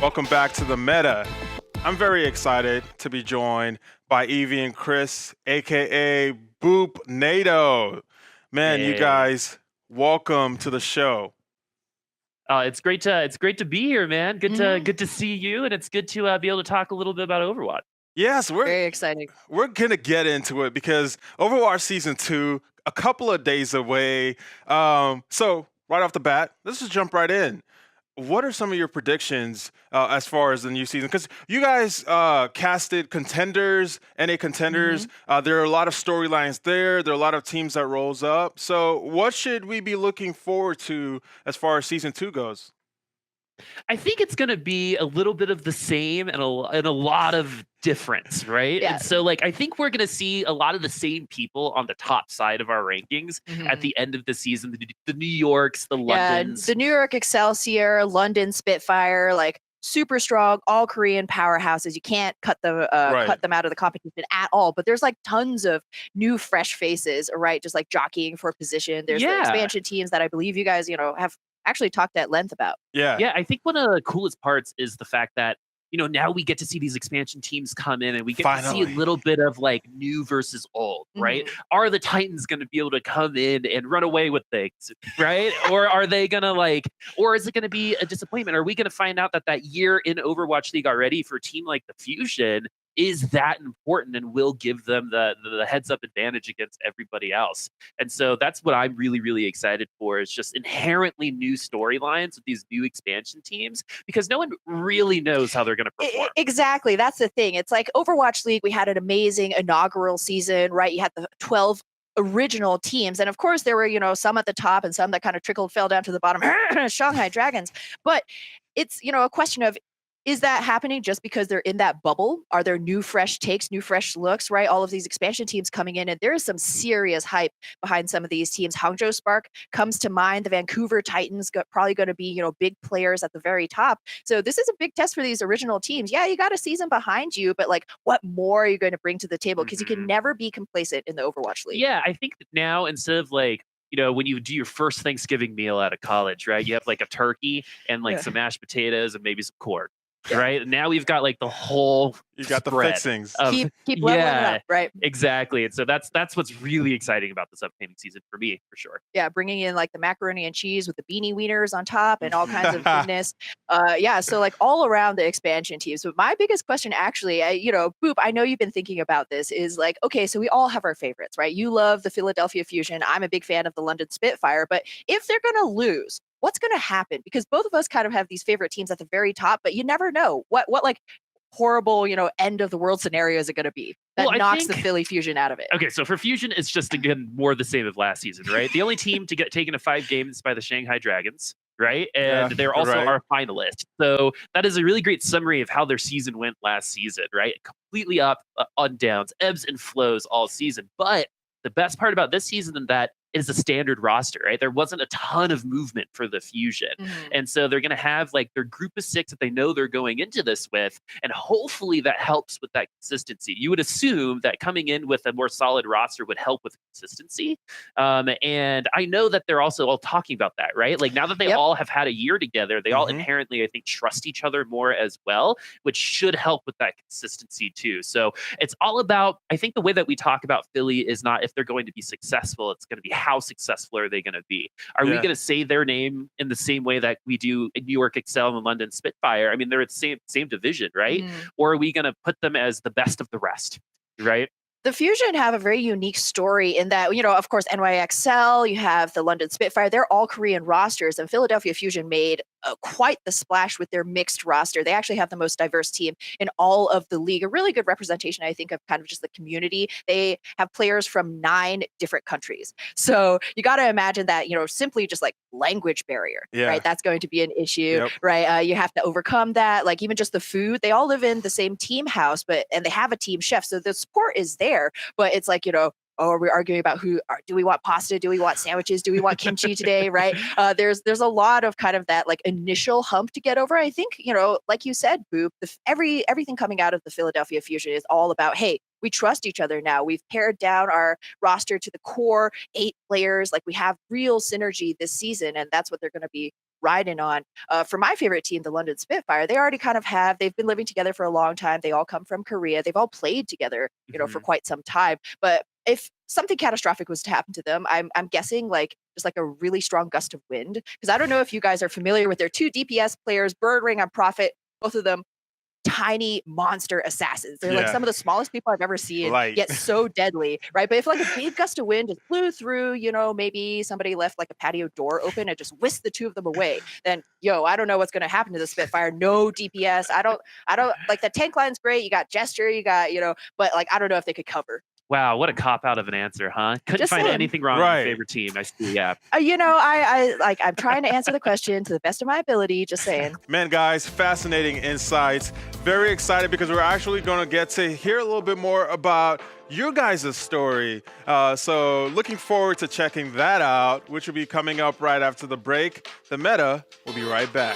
Welcome back to the Meta. I'm very excited to be joined by Evie and Chris, aka Boop NATO. Man, you Hey. guys, welcome to the show. It's great to be here, man. Good to Mhm. good to see you, and it's good to be able to talk a little bit about Overwatch. Yes, we're Very exciting. we're gonna get into it because Overwatch Season 2, a couple of days away. So right off the bat, let's just jump right in. What are some of your predictions as far as the new season? Because you guys casted contenders, NA contenders. Mhm. There are a lot of storylines there. There are a lot of teams that rolls up. So, what should we be looking forward to as far as season 2 goes? I think it's gonna be a little bit of the same and a lot of difference, right? Yeah. And so, like, I think we're gonna see a lot of the same people on the top side of our rankings at Mhm. the end of the season. The New Yorks, the Yeah, Londons. the New York Excelsior, London Spitfire, like super strong, all Korean powerhouses. You can't Right. cut them out of the competition at all. But there's like tons of new, fresh faces, right? Just like jockeying for position. There's the Yeah. expansion teams that I believe you guys, have actually talked at length about. Yeah. Yeah, I think one of the coolest parts is the fact that, now we get to see these expansion teams come in and we get to see a Finally. little bit of like new versus old, right? Mhm. Are the Titans going to be able to come in and run away with things, right? Or are they going to or is it going to be a disappointment? Are we going to find out that that year in Overwatch League already for a team like the Fusion is that important and will give them the heads up advantage against everybody else? And so that's what I'm really, really excited for is just inherently new storylines with these new expansion teams because no one really knows how they're going to perform. Exactly. That's the thing. It's like Overwatch League, we had an amazing inaugural season, right? You had the 12 original teams. And of course, there were, some at the top and some that kind of trickled, fell down to the bottom, Shanghai Dragons. But it's, a question of, is that happening just because they're in that bubble? Are there new fresh takes, new fresh looks, right? All of these expansion teams coming in, and there is some serious hype behind some of these teams. Hangzhou Spark comes to mind. The Vancouver Titans probably going to be, big players at the very top. So this is a big test for these original teams. Yeah, you got a season behind you, but like, what more are you going to bring to the table? Because you can Mhm. never be complacent in the Overwatch League. Yeah, I think that now instead of when you do your first Thanksgiving meal out of college, right? You have like a turkey and like Yeah. some mashed potatoes and maybe some corn, Yeah. right? Now we've got like the whole You got the spread fixings. of Keep leveling it yeah, up, right? exactly. And so that's what's really exciting about this upcoming season for me, for sure. Yeah, bringing in like the macaroni and cheese with the beanie wieners on top and all kinds of goodness. Yeah, so like all around the expansion teams. But my biggest question, actually, Boop, I know you've been thinking about this. Is like, okay, so we all have our favorites, right? You love the Philadelphia Fusion. I'm a big fan of the London Spitfire. But if they're gonna lose, what's gonna happen? Because both of us kind of have these favorite teams at the very top, but you never know what like horrible, end of the world scenario is it gonna be that Well, I knocks the think Philly Fusion out of it. okay, so for Fusion, it's just again more the same of last season, right? The only team to get taken to 5 games by the Shanghai Dragons, right? Yeah, And they're you're also right. our finalists. So that is a really great summary of how their season went last season, right? Completely up, on downs, ebbs and flows all season. But the best part about this season is that it is a standard roster, right? There wasn't a ton of movement for the Fusion. Mhm. And so they're going to have like their group of 6 that they know they're going into this with. And hopefully that helps with that consistency. You would assume that coming in with a more solid roster would help with consistency. And I know that they're also all talking about that, right? Like now that they Yep. all have had a year together, they all Hmm. inherently, I think, trust each other more as well, which should help with that consistency too. So it's all about, I think the way that we talk about Philly is not if they're going to be successful, it's going to be how successful are they going to be? Are we Yeah. going to say their name in the same way that we do in New York Excel and London Spitfire? I mean, they're at the same division, right? Mhm. Or are we going to put them as the best of the rest, right? The Fusion have a very unique story in that, of course, NYXL, you have the London Spitfire, they're all Korean rosters, and Philadelphia Fusion made quite the splash with their mixed roster. They actually have the most diverse team in all of the league, a really good representation, I think, of kind of just the community. They have players from 9 different countries. So you got to imagine that, simply just like language barrier, Yeah. right? That's going to be an issue, Yep. right? You have to overcome that. Like even just the food, they all live in the same team house, and they have a team chef. So the support is there, but it's like, oh, are we arguing about do we want pasta? Do we want sandwiches? Do we want kimchi today? Right. There's a lot of kind of that like initial hump to get over. I think, like you said, Boop, everything coming out of the Philadelphia Fusion is all about, hey, we trust each other now. We've pared down our roster to the core 8 players. Like we have real synergy this season, and that's what they're going to be riding on. For my favorite team, the London Spitfire, they already kind of they've been living together for a long time. They all come from Korea. They've all played together, for quite some time. But if something catastrophic was to happen to them, I'm guessing like just like a really strong gust of wind. Because I don't know if you guys are familiar with their 2 DPS players, Birdring and Prophet, both of them tiny monster assassins. They're like some of the smallest people I've ever seen, yet so deadly, right? But if like a big gust of wind just blew through, maybe somebody left like a patio door open and just whisked the 2 of them away, then I don't know what's going to happen to the Spitfire. No DPS. I don't like the tank line's great. You got gesture, you got, but like I don't know if they could cover. Wow, what a cop out of an answer, huh? Couldn't Just find saying. anything wrong with your favorite team. I see. Yeah. I'm trying to answer the question to the best of my ability. Just saying. Man, guys, fascinating insights. Very excited because we're actually going to get to hear a little bit more about your guys' story. So looking forward to checking that out, which will be coming up right after the break. The Meta will be right back.